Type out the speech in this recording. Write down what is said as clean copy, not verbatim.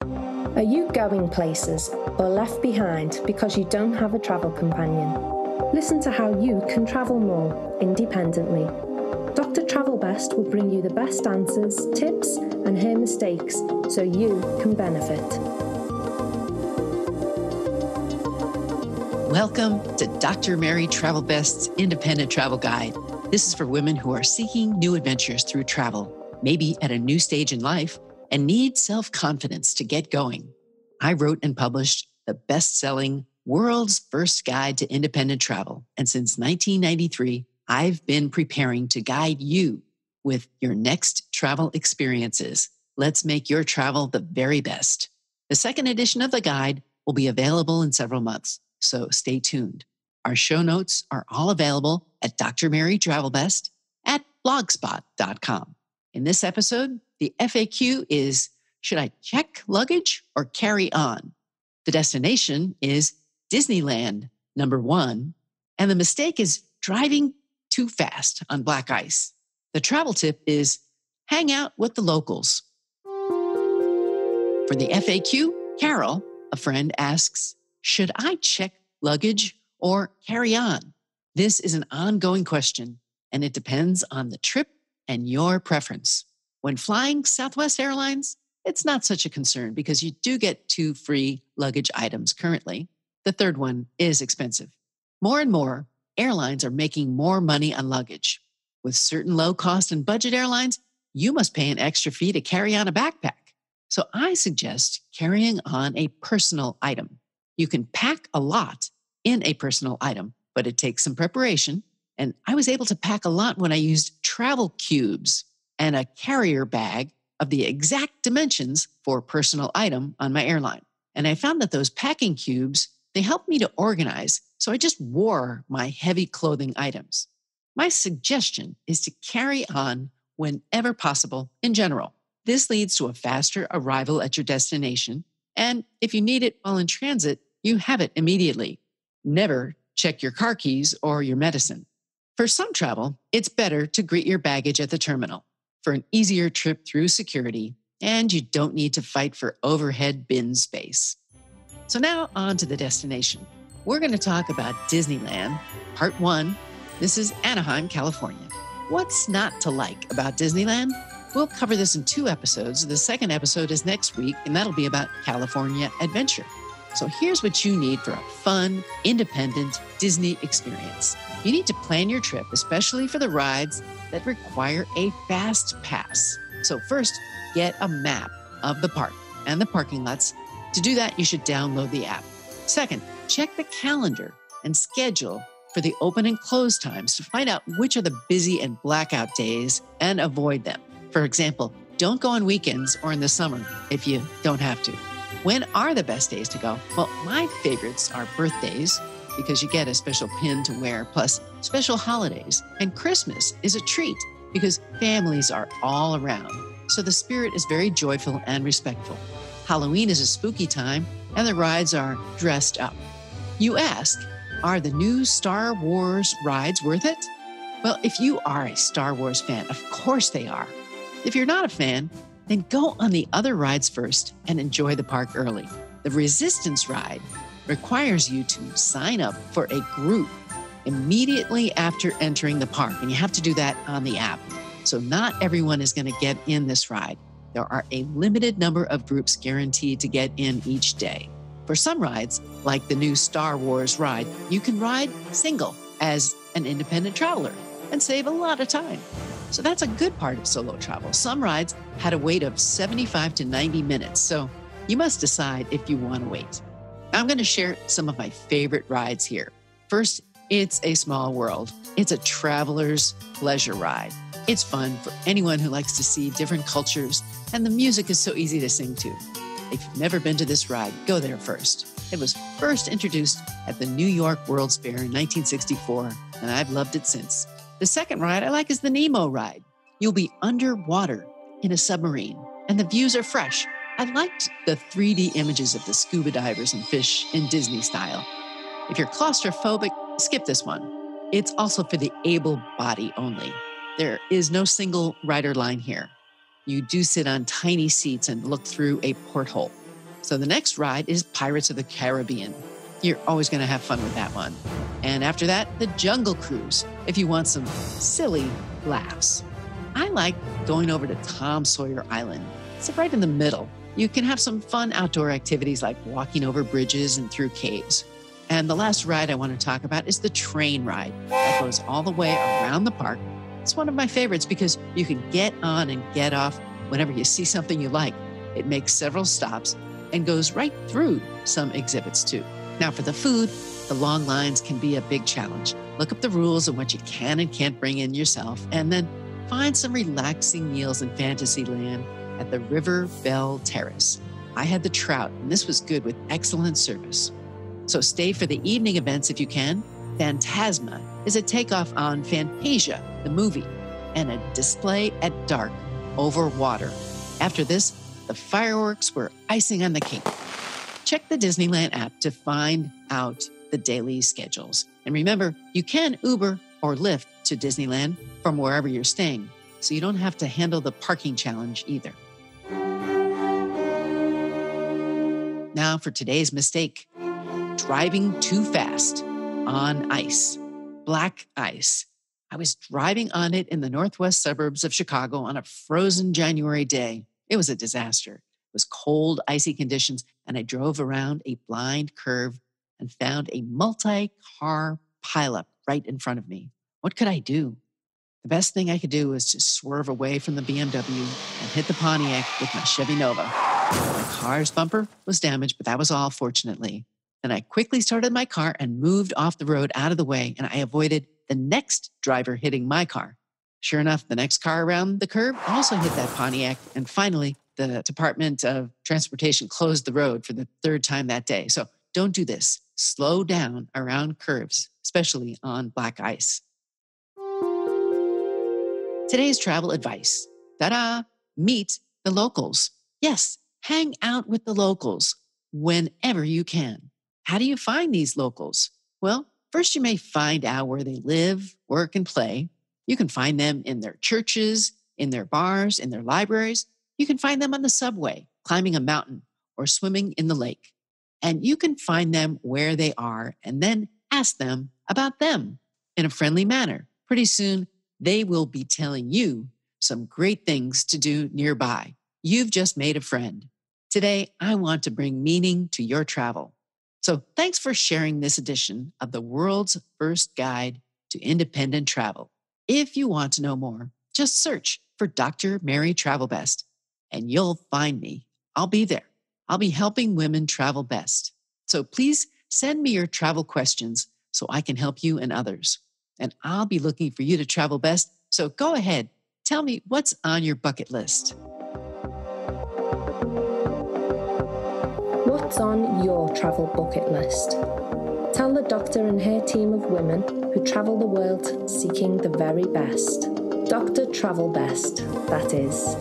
Are you going places or left behind because you don't have a travel companion? Listen to how you can travel more independently. Dr. Travel Best will bring you the best answers, tips, and hear mistakes so you can benefit. Welcome to Dr. Mary Travel Best's Independent Travel Guide. This is for women who are seeking new adventures through travel, maybe at a new stage in life, and need self-confidence to get going. I wrote and published the best-selling World's First Guide to Independent Travel. And since 1993, I've been preparing to guide you with your next travel experiences. Let's make your travel the very best. The second edition of the guide will be available in several months, so stay tuned. Our show notes are all available at Dr. Mary Travel Best at blogspot.com. In this episode, the FAQ is, should I check luggage or carry on? The destination is Disneyland, number 1, and the mistake is driving too fast on black ice. The travel tip is hang out with the locals. For the FAQ, Carol, a friend, asks, should I check luggage or carry on? This is an ongoing question, and it depends on the trip and your preference. When flying Southwest Airlines, it's not such a concern because you do get 2 free luggage items currently. The third one is expensive. More and more, airlines are making more money on luggage. With certain low-cost and budget airlines, you must pay an extra fee to carry on a backpack. So I suggest carrying on a personal item. You can pack a lot in a personal item, but it takes some preparation. And I was able to pack a lot when I used travel cubes and a carrier bag of the exact dimensions for a personal item on my airline. And I found that those packing cubes, they helped me to organize, so I just wore my heavy clothing items. My suggestion is to carry on whenever possible in general. This leads to a faster arrival at your destination, and if you need it while in transit, you have it immediately. Never check your car keys or your medicine. For some travel, it's better to greet your baggage at the terminal for an easier trip through security, and you don't need to fight for overhead bin space. So now on to the destination. We're going to talk about Disneyland, Part 1. This is Anaheim, California. What's not to like about Disneyland? We'll cover this in 2 episodes. The second episode is next week, and that'll be about California Adventure. So here's what you need for a fun, independent Disney experience. You need to plan your trip, especially for the rides that require a fast pass. So first, get a map of the park and the parking lots. To do that, you should download the app. Second, check the calendar and schedule for the open and close times to find out which are the busy and blackout days and avoid them. For example, don't go on weekends or in the summer if you don't have to. When are the best days to go? Well, my favorites are birthdays because you get a special pin to wear, plus special holidays. And Christmas is a treat because families are all around. So the spirit is very joyful and respectful. Halloween is a spooky time and the rides are dressed up. You ask, are the new Star Wars rides worth it? Well, if you are a Star Wars fan, of course they are. If you're not a fan, then go on the other rides first and enjoy the park early. The Resistance ride requires you to sign up for a group immediately after entering the park, and you have to do that on the app. So not everyone is going to get in this ride. There are a limited number of groups guaranteed to get in each day. For some rides, like the new Star Wars ride, you can ride single as an independent traveler and save a lot of time. So that's a good part of solo travel. Some rides had a wait of 75 to 90 minutes, so you must decide if you want to wait. I'm going to share some of my favorite rides here. First, it's A Small World. It's a traveler's pleasure ride. It's fun for anyone who likes to see different cultures, and the music is so easy to sing to. If you've never been to this ride, go there first. It was first introduced at the New York World's Fair in 1964, and I've loved it since. The second ride I like is the Nemo ride. You'll be underwater in a submarine, and the views are fresh. I liked the 3D images of the scuba divers and fish in Disney style. If you're claustrophobic, skip this one. It's also for the able-bodied only. There is no single rider line here. You do sit on tiny seats and look through a porthole. So the next ride is Pirates of the Caribbean. You're always going to have fun with that one. And after that, the Jungle Cruise, if you want some silly laughs. I like going over to Tom Sawyer Island. It's right in the middle. You can have some fun outdoor activities like walking over bridges and through caves. And the last ride I want to talk about is the train ride that goes all the way around the park. It's one of my favorites because you can get on and get off whenever you see something you like. It makes several stops and goes right through some exhibits too. Now for the food, the long lines can be a big challenge. Look up the rules on what you can and can't bring in yourself, and then find some relaxing meals in Fantasyland at the River Bell Terrace. I had the trout, and this was good with excellent service. So stay for the evening events if you can. Phantasma is a takeoff on Fantasia, the movie, and a display at dark over water. After this, the fireworks were icing on the cake. Check the Disneyland app to find out the daily schedules. And remember, you can Uber or Lyft to Disneyland from wherever you're staying, so you don't have to handle the parking challenge either. Now for today's mistake. Driving too fast on ice, black ice. I was driving on it in the northwest suburbs of Chicago on a frozen January day. It was a disaster. It was cold, icy conditions, and I drove around a blind curve and found a multi-car pileup right in front of me. What could I do? The best thing I could do was to swerve away from the BMW and hit the Pontiac with my Chevy Nova. My car's bumper was damaged, but that was all, fortunately. Then I quickly started my car and moved off the road out of the way, and I avoided the next driver hitting my car. Sure enough, the next car around the curve also hit that Pontiac, and finally, the Department of Transportation closed the road for the third time that day. So don't do this. Slow down around curves, especially on black ice. Today's travel advice. Ta-da! Meet the locals. Yes, hang out with the locals whenever you can. How do you find these locals? Well, first you may find out where they live, work, and play. You can find them in their churches, in their bars, in their libraries. You can find them on the subway, climbing a mountain, or swimming in the lake. And you can find them where they are and then ask them about them in a friendly manner. Pretty soon, they will be telling you some great things to do nearby. You've just made a friend. Today, I want to bring meaning to your travel. So thanks for sharing this edition of the world's first guide to independent travel. If you want to know more, just search for Dr. Mary Travel Best, and you'll find me. I'll be there. I'll be helping women travel best. So please send me your travel questions so I can help you and others. And I'll be looking for you to travel best. So go ahead, tell me what's on your bucket list. What's on your travel bucket list? Tell the doctor and her team of women who travel the world seeking the very best. Dr. Travel Best, that is.